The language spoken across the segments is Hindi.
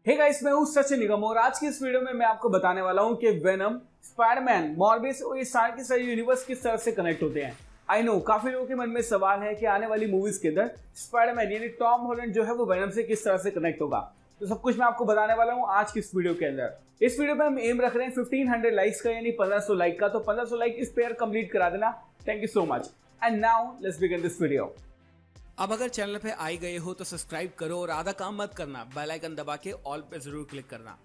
हे गाइस, मैं हूं सचिन निगम और आज की इस वीडियो में मैं आपको बताने वाला हूं कि वेनम, स्पाइडरमैन, मॉर्बियस और ये सारे के सारे यूनिवर्स किस तरह से कनेक्ट होते हैं। आई नो काफी लोगों के मन में सवाल है कि आने वाली मूवीज के अंदर स्पाइडरमैन यानी टॉम हॉलैंड जो है वो वेनम से किस तरह से कनेक्ट होगा। तो सब कुछ मैं आपको बताने वाला हूँ आज की इस वीडियो के अंदर। इस वीडियो में हम एम रख रहे हैं 1500 लाइक्स का यानी 1500 लाइक का। तो 1500 लाइक इस पेयर कंप्लीट करा देना। Thank you so much and now let's begin this video. अब अगर चैनल पे आई गए हो तो सब्सक्राइब करो और आधा काम मत करना, बेल आइकन दबा के ऑल पे जरूर क्लिक करना।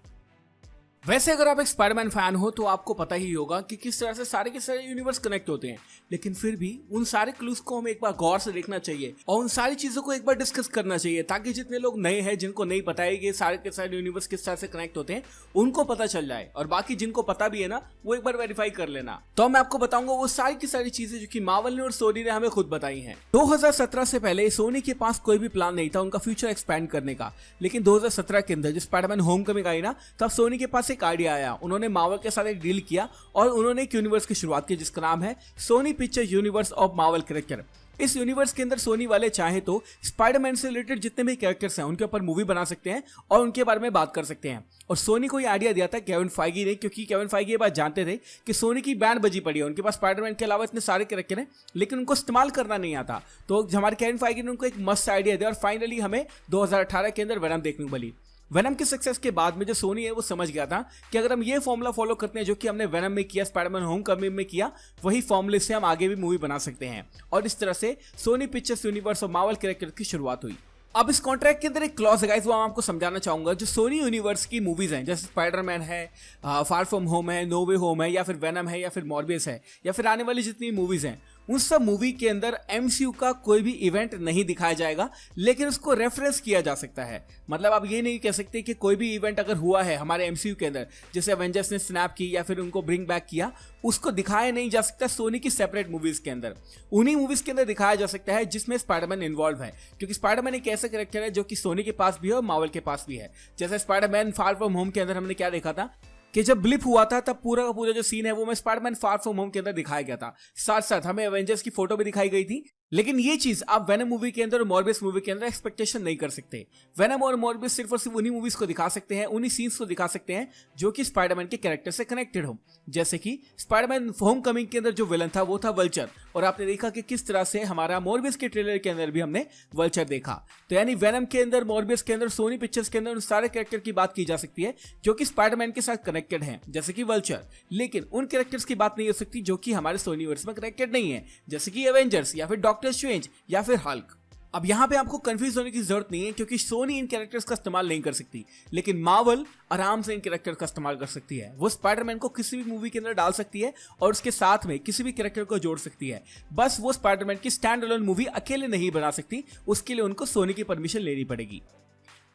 वैसे अगर आप एक स्पाइडरमैन फैन हो तो आपको पता ही होगा कि किस तरह से सारे के सारे यूनिवर्स कनेक्ट होते हैं, लेकिन फिर भी उन सारे क्लूज को हमें एक बार गौर से देखना चाहिए और उन सारी चीजों को एक बार डिस्कस करना चाहिए ताकि जितने लोग नए हैं जिनको नहीं पता है कि सारे के सारे यूनिवर्स किस तरह से कनेक्ट होते हैं उनको पता चल जाए, और बाकी जिनको पता भी है ना वो एक बार वेरीफाई कर लेना। तो मैं आपको बताऊंगा वो सारी की सारी चीजें जो कि मार्वल ने और सोनी ने हमें खुद बताई हैं। 2017 से पहले सोनी के पास कोई भी प्लान नहीं था उनका फ्यूचर एक्सपैंड करने का, लेकिन 2017 के अंदर जब स्पाइडरमैन होमकमिंग आई ना तब सोनी के पास एक आइडिया आया। उन्होंने मार्वल के साथ एक डील किया और उन्होंने एक यूनिवर्स की शुरुआत की जिसका नाम है Sony picture universe of Marvel character. इस यूनिवर्स के अंदर सोनी वाले चाहे तो स्पाइडरमैन से रिलेटेड जितने भी कैरेक्टर्स हैं उनके ऊपर मूवी बना सकते हैं और उनके बारे में बात कर सकते हैं। और सोनी को ये आइडिया दिया था केविन फाइगी ने, क्योंकि केविन फाइगी ये बात जानते थे कि सोनी की बैंड बजी पड़ी है, उनके पास स्पाइडरमैन के अलावा इतने सारे कैरेक्टर हैं लेकिन उनको इस्तेमाल करना नहीं आता। तो हमारे केविन फाइगी ने उनको एक मस्त आइडिया दिया और फाइनली हमें 2018 के अंदर वेनम देखने को मिली। वेनम की सक्सेस के बाद में जो सोनी है वो समझ गया था कि अगर हम ये फॉर्मूला फॉलो करते हैं जो कि हमने वेनम में किया, स्पाइडरमैन होमकमिंग में किया, वही फॉर्मूले से हम आगे भी मूवी बना सकते हैं। और इस तरह से सोनी पिक्चर्स यूनिवर्स और मार्वल कैरेक्टर की शुरुआत हुई। अब इस कॉन्ट्रैक्ट के अंदर एक क्लॉज है गाइस, वो मैं आपको समझाना चाहूंगा। जो सोनी यूनिवर्स की मूवीज हैं जैसे स्पाइडरमैन है, फार फ्रॉम होम है, नो वे होम है, या फिर वेनम है, या फिर मॉर्बियस है, या फिर आने वाली जितनी मूवीज हैं उन सब मूवी के अंदर एमसीयू का कोई भी इवेंट नहीं दिखाया जाएगा, लेकिन उसको रेफरेंस किया जा सकता है। मतलब आप ये नहीं कह सकते कि कोई भी इवेंट अगर हुआ है हमारे एमसीयू के अंदर, जैसे एवेंजर्स ने स्नैप की या फिर उनको ब्रिंग बैक किया, उसको दिखाया नहीं जा सकता सोनी की सेपरेट मूवीज के अंदर। उन्हीं मूवीज के अंदर दिखाया जा सकता है जिसमें स्पाइडरमैन इन्वॉल्व है, क्योंकि स्पाइडरमैन एक ऐसा कैरेक्टर है जो कि सोनी के पास भी है और मार्वल के पास भी है। जैसे स्पाइडरमैन फार फ्रॉम होम के अंदर हमने क्या देखा था कि जब ब्लिप हुआ था तब पूरा का पूरा जो सीन है वो में स्पाइडरमैन फार फ्रॉम होम के अंदर दिखाया गया था। साथ साथ हमें एवेंजर्स की फोटो भी दिखाई गई थी, लेकिन ये चीज आप वेनम मूवी के अंदर और मॉर्बियस मूवी के अंदर एक्सपेक्टेशन नहीं कर सकते। वेनम और मॉर्बियस सिर्फ और सिर्फ उन्हीं मूवीज को दिखा सकते हैं, उन्हीं सीन्स को दिखा सकते हैं जो कि स्पाइडरमैन के कैरेक्टर से कनेक्टेड हो। जैसे कि स्पाइडरमैन होमकमिंग के अंदर जो विलन था वो था वल्चर, और आपने देखा कि किस तरह से हमारा मॉर्बियस के ट्रेलर के अंदर भी हमने वल्चर देखा। तो यानी वेनम के अंदर, मॉर्बियस के अंदर, सोनी पिक्चर्स के अंदर उन सारे कैरेक्टर की बात की जा सकती है जो कि स्पाइडरमैन के साथ कनेक्टेड हैं, जैसे कि वल्चर। लेकिन उन कैरेक्टर्स की बात नहीं हो सकती जो कि हमारे सोनी यूनिवर्स में कनेक्टेड नहीं है, जैसे कि एवेंजर्स या फिर डॉक्टर स्ट्रेंज या फिर हल्क। अब यहां पे आपको कंफ्यूज होने की जरूरत नहीं है क्योंकि सोनी इन कैरेक्टर्स का इस्तेमाल नहीं कर सकती, लेकिन मार्वल आराम से इन कैरेक्टर का इस्तेमाल कर सकती है। वो स्पाइडरमैन को किसी भी मूवी के अंदर डाल सकती है और उसके साथ में किसी भी कैरेक्टर को जोड़ सकती है। बस वो स्पाइडरमैन की स्टैंड अलोन मूवी अकेले नहीं बना सकती, उसके लिए उनको सोनी की परमिशन लेनी पड़ेगी।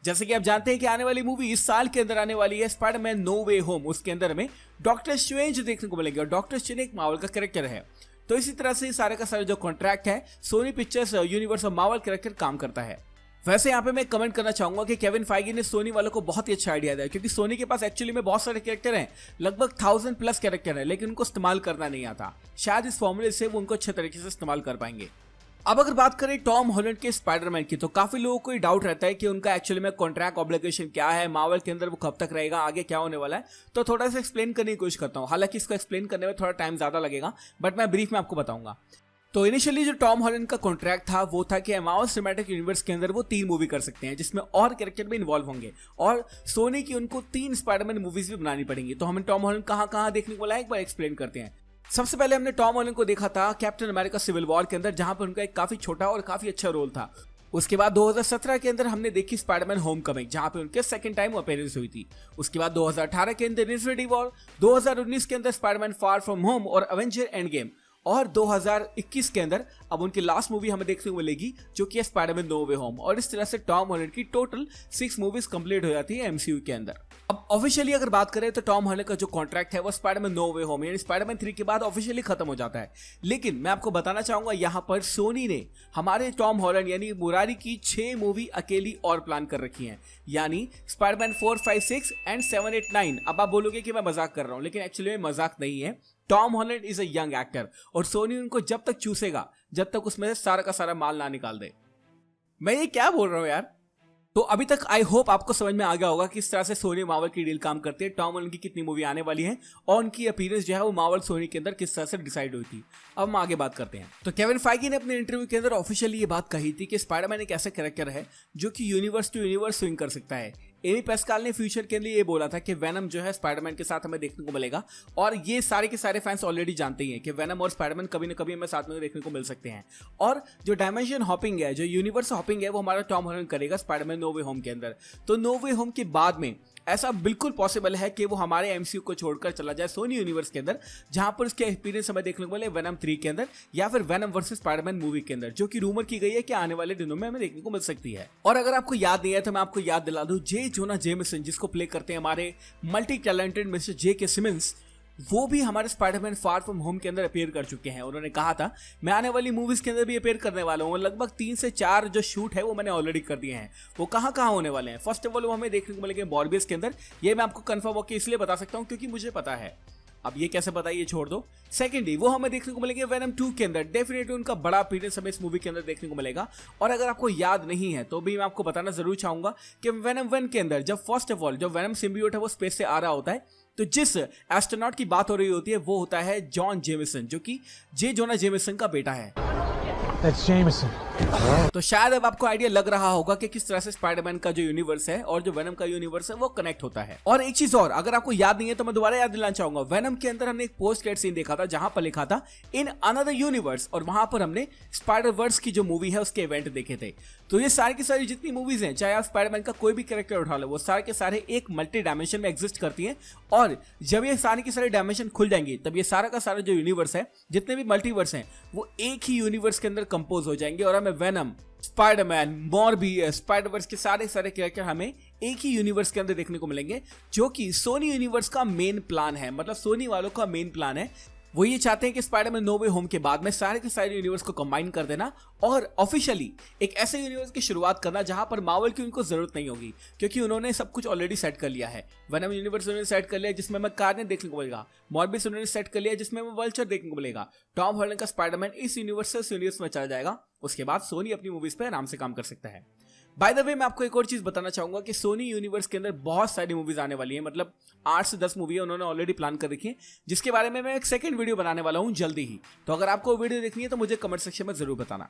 जैसे कि आप जानते हैं कि आने वाली मूवी इस साल के अंदर आने वाली है, स्पाइडरमैन नो वे होम। उसके अंदर हमें डॉक्टर स्ट्रेंज देखने को मिलेंगे और डॉक्टर स्ट्रेंज एक मार्वल का कैरेक्टर है। तो इसी तरह से सारे का सारा जो कॉन्ट्रैक्ट है सोनी पिक्चर्स यूनिवर्स और मार्वल कैरेक्टर काम करता है। वैसे यहाँ पे मैं कमेंट करना चाहूंगा कि केविन फाइगी ने सोनी वालों को बहुत ही अच्छा आइडिया दिया, क्योंकि सोनी के पास एक्चुअली में बहुत सारे कैरेक्टर हैं, लगभग 1000+ कैरेक्टर है, लेकिन उनको इस्तेमाल करना नहीं आता। शायद इस फॉर्मूले से वो उनको अच्छे तरीके से इस्तेमाल कर पाएंगे। अब अगर बात करें टॉम हॉलैंड के स्पाइडरमैन की, तो काफी लोगों को डाउट रहता है कि उनका एक्चुअली में कॉन्ट्रैक्ट ऑब्लिगेशन क्या है, मार्वल के अंदर वो कब तक रहेगा, आगे क्या होने वाला है। तो थोड़ा सा एक्सप्लेन करने की कोशिश करता हूँ, हालांकि इसको एक्सप्लेन करने में थोड़ा टाइम ज्यादा लगेगा, बट मैं ब्रीफ में आपको बताऊंगा। तो इनिशियली जो टॉम हॉलैंड का कॉन्ट्रैक्ट था वो था कि मार्वल सिनेमैटिक यूनिवर्स के अंदर वो 3 मूवी कर सकते हैं जिसमें और कैरेक्टर भी इन्वॉल्व होंगे, और सोनी की उनको 3 स्पाइडरमैन मूवीज भी बनानी पड़ेंगी। तो हमें टॉम हॉलैंड कहाँ देखने को मिला, एक बार एक्सप्लेन करते हैं। सबसे पहले हमने टॉम हॉलैंड को देखा था कैप्टन अमेरिका सिविल वॉर के अंदर, जहां पर उनका एक काफी छोटा और काफी अच्छा रोल था। उसके बाद 2017 के अंदर हमने देखी स्पाइडरमैन होमकमिंग, जहां पे उनके सेकंड टाइम अपीयरेंस हुई थी। उसके बाद 2018 के अंदर इन्फिनिटी वॉर, 2019 के अंदर स्पाइडरमैन फार फ्रॉम होम और एवेंजर एंड गेम, और 2021 के अंदर अब उनकी लास्ट मूवी हमें देखने को मिलेगी जो कि स्पाइडरमैन नो वे होम। और इस तरह से टॉम हॉलैंड की टोटल 6 मूवीज कंप्लीट हो जाती है एमसीयू के अंदर। अब ऑफिशियली अगर बात करें तो टॉम हॉलैंड का जो कॉन्ट्रैक्ट है वो स्पाइडरमैन नो वे होम यानी स्पाइडरमैन 3 के बाद ऑफिशियली खत्म हो जाता है। लेकिन मैं आपको बताना चाहूंगा यहां पर सोनी ने हमारे टॉम हॉलैंड यानी मुरारी की 6 मूवी अकेली और प्लान कर रखी हैं, यानी स्पाइडरमैन 4, 5, 6 एंड 7, 8, 9। अब आप बोलोगे कि मैं मजाक कर रहा हूं, लेकिन एक्चुअली में मजाक नहीं है। Tom Holland is a young actor और सोनी उनको जब तक चूसेगा जब तक उसमें से सारा का सारा माल ना निकाल दे। मैं ये क्या बोल रहा हूं यार। तो अभी तक आई होप आपको समझ में आ गया होगा कि किस तरह से सोनी मार्वल की डील काम करती है, टॉम हॉलैंड की कितनी मूवी आने वाली है और उनकी अपीयरेंस जो है वो मार्वल सोनी के अंदर किस तरह से डिसाइड हुई थी। अब हम आगे बात करते हैं। तो केविन फाइगी ने अपने इंटरव्यू के अंदर ऑफिशियली ये बात कही थी कि स्पाइडरमैन एक ऐसा कैरेक्टर है जो कि यूनिवर्स टू यूनिवर्स स्विंग कर सकता है। एमी पैस्कल ने फ्यूचर के लिए ये बोला था कि वेनम जो है स्पाइडरमैन के साथ हमें देखने को मिलेगा, और ये सारे के सारे फैंस ऑलरेडी जानते ही हैं कि वेनम और स्पाइडरमैन कभी ना कभी हमें साथ में देखने को मिल सकते हैं। और जो डायमेंशन हॉपिंग है, जो यूनिवर्स हॉपिंग है, वो हमारा टॉम हॉलैंड करेगा स्पाइडरमैन नो वे होम के अंदर। तो नो वे होम के बाद में ऐसा बिल्कुल पॉसिबल है कि वो हमारे एमसीयू को छोड़कर चला जाए सोनी यूनिवर्स के अंदर, जहां पर उसके एक्सपीरियंस हमें देखने को मिले वेनम 3 के अंदर या फिर वेनम वर्सेस स्पाइडरमैन मूवी के अंदर, जो कि रूमर की गई है कि आने वाले दिनों में हमें देखने को मिल सकती है। और अगर आपको याद नहीं है तो मैं आपको याद दिला दूं, जे जोना जेमिसन जिसको प्ले करते हैं हमारे multi talented mister J K. Simmons, वो भी हमारे स्पाइडरमैन फार फ्रॉम होम के अंदर अपीयर कर चुके हैं। उन्होंने कहा था मैं आने वाली मूवीज के अंदर भी अपीयर करने वाला हूँ। लगभग 3 से 4 जो शूट है वो मैंने ऑलरेडी कर दिए हैं। वो कहाँ होने वाले हैं? फर्स्ट ऑफ ऑल वो हमें देखने को मिलेंगे मॉर्बियस के अंदर। ये मैं आपको कंफर्म होकर इसलिए बता सकता हूँ क्योंकि मुझे पता है। अब ये कैसे पता है ये छोड़ दो। सेकेंडली वो हमें देखने को मिलेंगे वेनम 2 के अंदर। डेफिनेटली उनका बड़ा अपीयरेंस हमें इस मूवी के अंदर देखने को मिलेगा। और अगर आपको याद नहीं है तो भी मैं आपको बताना जरूर चाहूंगा कि वेनम 1 के अंदर जब फर्स्ट ऑफ ऑल जो वेनम सिम्बियोट है वो स्पेस से आ रहा होता है, तो जिस एस्ट्रोनॉट की बात हो रही होती है वो होता है जॉन जेमिसन, जो कि जे जोना जेमिसन का बेटा है। तो शायद अब आपको आइडिया लग रहा होगा कि किस तरह से स्पाइडरमैन का जो यूनिवर्स है और जो वेनम का यूनिवर्स है वो कनेक्ट होता है। और एक चीज और, अगर आपको याद नहीं है तो मैं दोबारा याद दिलाना चाहूंगा। वेनम के अंदर हमने एक पोस्ट क्रेडिट सीन देखा था जहां पर लिखा था इन अनदर यूनिवर्स, और वहां पर हमने स्पाइडर वर्स की जो मूवी है उसके इवेंट देखे थे। तो ये सारी की सारी जितनी मूवीज हैं, चाहे आप स्पाइडरमैन का कोई भी कैरेक्टर उठा लो, वो सारे के सारे एक मल्टी डायमेंशन में एग्जिस्ट करती हैं। और जब ये सारी की सारी डायमेंशन खुल जाएंगी तब ये सारा का सारा जो यूनिवर्स है, जितने भी मल्टीवर्स हैं, वो एक ही यूनिवर्स के अंदर कंपोज हो जाएंगे और हमें वेनम, स्पाइडरमैन, मॉर्बियस, स्पाइडरवर्स के सारे सारे कैरेक्टर हमें एक ही यूनिवर्स के अंदर देखने को मिलेंगे, जो कि सोनी यूनिवर्स का मेन प्लान है। मतलब सोनी वालों का मेन प्लान है, वो ये चाहते हैं कि स्पाइडरमैन नो वे होम के बाद में सारे के सारे यूनिवर्स को कंबाइन कर देना और ऑफिशियली एक ऐसे यूनिवर्स की शुरुआत करना जहां पर मार्वल की उनको जरूरत नहीं होगी, क्योंकि उन्होंने सब कुछ ऑलरेडी सेट कर लिया है। वेनम यूनिवर्स उन्होंने सेट कर लिया जिसमें हमें कार्नेट देखने को मिलेगा। मॉर्बियस उन्होंने सेट कर लिया जिसमें हमें वल्चर देखने को मिलेगा। टॉम हॉलैंड का स्पाइडरमैन इस यूनिवर्स से उस यूनिवर्स में चला जाएगा। उसके बाद सोनी अपनी मूवीज पे आराम से काम कर सकता है। बाय द वे मैं आपको एक और चीज बताना चाहूंगा कि सोनी यूनिवर्स के अंदर बहुत सारी मूवीज आने वाली हैं। मतलब 8 से 10 मूवी उन्होंने ऑलरेडी प्लान कर रखी है, जिसके बारे में मैं एक सेकंड वीडियो बनाने वाला हूं जल्दी ही। तो अगर आपको वीडियो देखनी है तो मुझे कमेंट सेक्शन में जरूर बताना।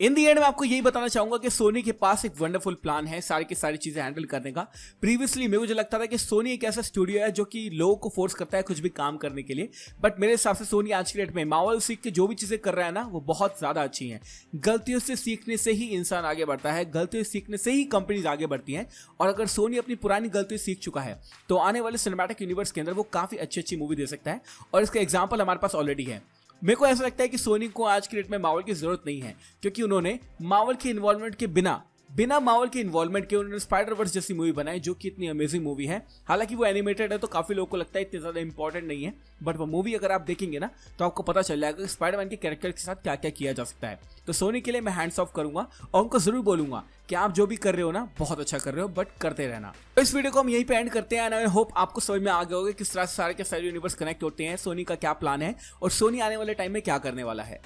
इन दी एंड मैं आपको यही बताना चाहूंगा कि सोनी के पास एक वंडरफुल प्लान है सारी की सारी चीजें हैंडल करने का। प्रीवियसली मुझे लगता था कि सोनी एक ऐसा स्टूडियो है जो कि लोगों को फोर्स करता है कुछ भी काम करने के लिए, बट मेरे हिसाब से सोनी आज की डेट में मार्वल सीख के जो भी चीजें कर रहा है ना, वो बहुत ज्यादा अच्छी हैं। गलतियों से सीखने से ही इंसान आगे बढ़ता है, गलतियों से सीखने से ही कंपनीज आगे बढ़ती हैं। और अगर सोनी अपनी पुरानी गलतियों सीख चुका है तो आने वाले सिनेमैटिक यूनिवर्स के अंदर वो काफी अच्छी अच्छी मूवी दे सकता है, और इसका एग्जाम्पल हमारे पास ऑलरेडी है। मेरे को ऐसा लगता है कि सोनी को आज की डेट में मार्वल की जरूरत नहीं है, क्योंकि उन्होंने मार्वल के इन्वॉल्वमेंट के बिना मार्वल के इन्वॉल्वमेंट के उन्होंने स्पाइडरवर्स जैसी मूवी बनाई, जो कि इतनी अमेजिंग मूवी है। हालांकि वो एनिमेटेड है तो काफी लोगों को लगता है इतनी ज्यादा इंपॉर्टेंट नहीं है, बट वो मूवी अगर आप देखेंगे ना तो आपको पता चल जाएगा कि स्पाइडरमैन के कैरेक्टर के साथ क्या क्या किया जा सकता है। तो सोनी के लिए मैं हैंड्स ऑफ करूंगा और उनको जरूर बोलूंगा कि आप जो भी कर रहे हो ना, बहुत अच्छा कर रहे हो, बट करते रहना। तो इस वीडियो को हम यहीं पे एंड करते हैं। आई होप आपको समझ में आ गया होगा किस तरह से सारे के सारे यूनिवर्स कनेक्ट होते हैं, सोनी का क्या प्लान है और सोनी आने वाले टाइम में क्या करने वाला है।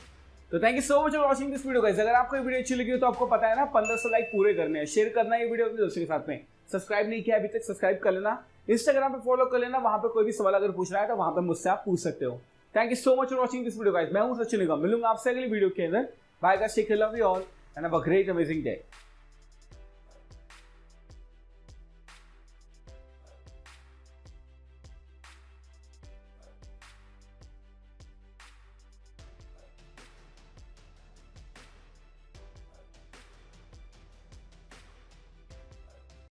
तो thank you so much for watching this video guys. अगर आपको ये वीडियो अच्छी लगी हो तो आपको पता है ना 1500 लाइक पूरे करने हैं, शेयर करना है ये वीडियो अपने दोस्तों के साथ में। सब्सक्राइब नहीं किया अभी तक, सब्सक्राइब कर लेना। इंस्टाग्राम पे फॉलो कर लेना, वहां पे कोई भी सवाल अगर पूछना है तो वहां पे मुझसे आप पूछ सकते हो। Thank you so much for watching this video guys. मैं हूं सचिन निगम, मिलूंगा आपसे अगली वीडियो के अंदर। Bye guys, take care, love you all and have a great amazing day.